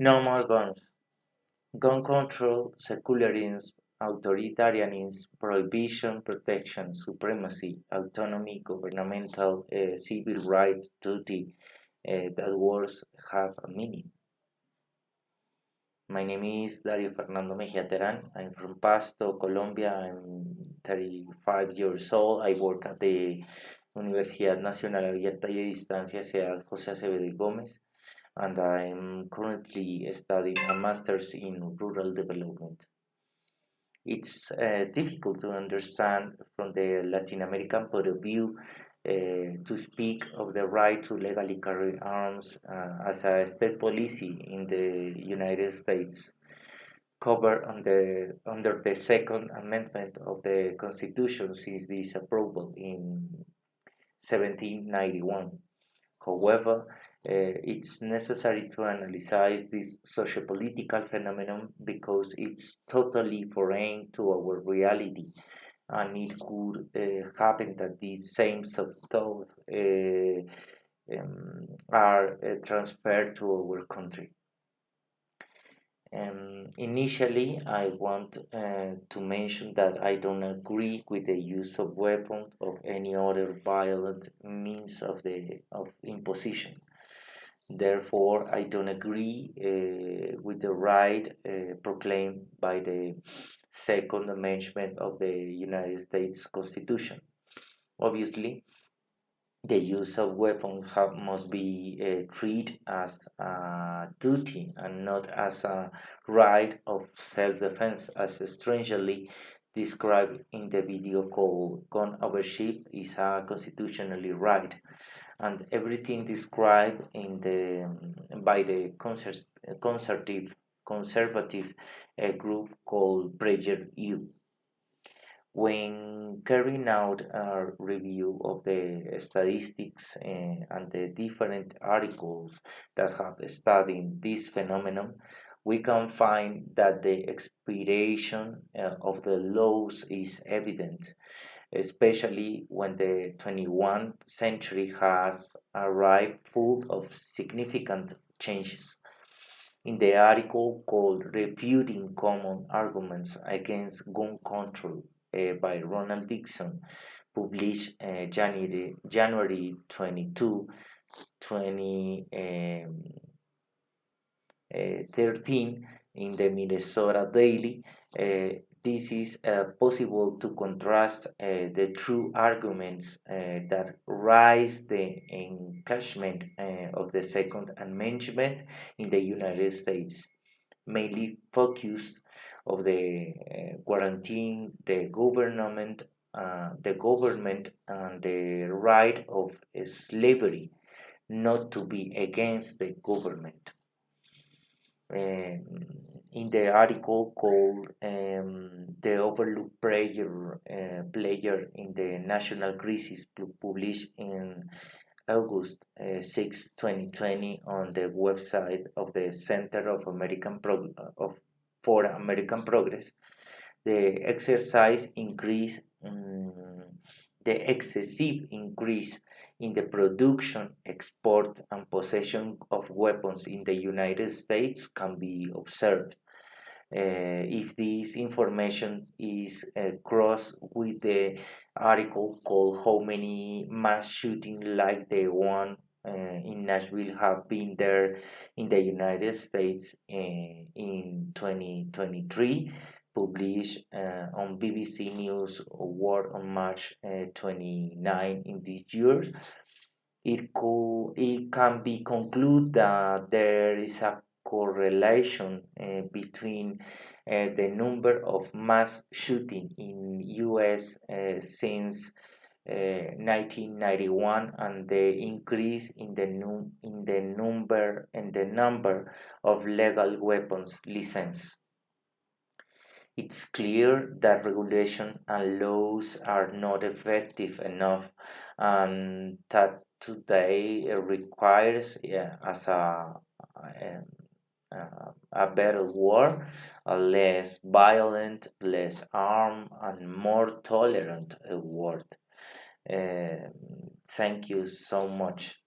No more guns. Gun control, secularism, authoritarianism, prohibition, protection, supremacy, autonomy, governmental, civil rights, duty, that words have a meaning. My name is Dario Fernando Mejia Teran. I'm from Pasto, Colombia. I'm 35 years old. I work at the Universidad Nacional Abierta y de Distancia Ciudad José Acevedo y Gómez, and I'm currently studying a master's in rural development. It's difficult to understand from the Latin American point of view to speak of the right to legally carry arms as a state policy in the United States, covered under the Second Amendment of the Constitution since this approval in 1791. However, it's necessary to analyze this sociopolitical phenomenon because it's totally foreign to our reality, and it could happen that these same thoughts are transferred to our country. Initially, I want to mention that I don't agree with the use of weapons or any other violent means of imposition. Therefore, I don't agree with the right proclaimed by the Second Amendment of the United States Constitution. Obviously, the use of weapons must be treated as a duty and not as a right of self-defense, as strangely described in the video called "Gun Ownership is a Constitutionally Right," and everything described by the conservative group called Prager U. When carrying out a review of the statistics and the different articles that have studied this phenomenon, we can find that the expiration of the laws is evident, especially when the 21st century has arrived full of significant changes. In the article called Refuting Common Arguments Against Gun Control by Ronald Dixon, published January 22, 2013 in the Minnesota Daily, this is possible to contrast the true arguments that rise the encashment of the Second Amendment in the United States, mainly focused of the guaranteeing the government and the right of slavery not to be against the government. In the article called The Overlooked Player in the National Crisis, published in August 6, 2020 on the website of the Center for American Progress, the the excessive increase in the production, export, and possession of weapons in the United States can be observed. If this information is crossed with the article called "How many mass shootings like the one in Nashville have been there in the United States in 2023," published on BBC News World on March 29 in this year, it can be concluded that there is a correlation between the number of mass shootings in U.S. Since 1991 and the increase in the number of legal weapons licenses. It's clear that regulation and laws are not effective enough, and that today requires as a better war, a less violent, less armed, and more tolerant world. Thank you so much.